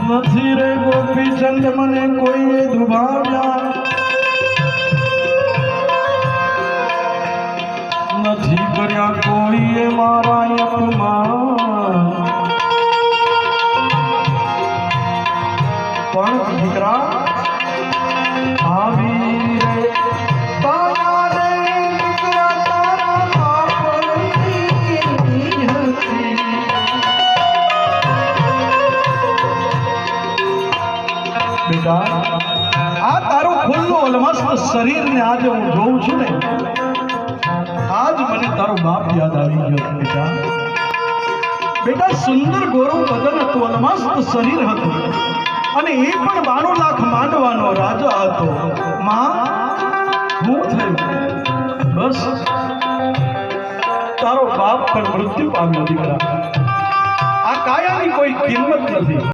નથી રે ગોપીચંદ મને કોઈએ દુભાવ્યા, નથી કર્યા કોઈએ મારા અપમાન, પણ દીકરા આવી રે તારા રે દીકરા તારા બાપની હતી। બેટા આ તારું ખુલ્લું અલમસ્ત શરીર ને આજે હું જોઉં છું ને, આજ મને તારો બાપ યાદ આવી ગયો બેટા। બેટા સુંદર ગોરું બદન હતું, અલમસ્ત શરીર હતું, અને એ પણ 92 લાખ માંડવાનો રાજા હતો। માં હું થયું બસ તારો બાપ પણ મૃત્યુ પામ્યો દીકરા। આ કાયાની કોઈ કિંમત નથી।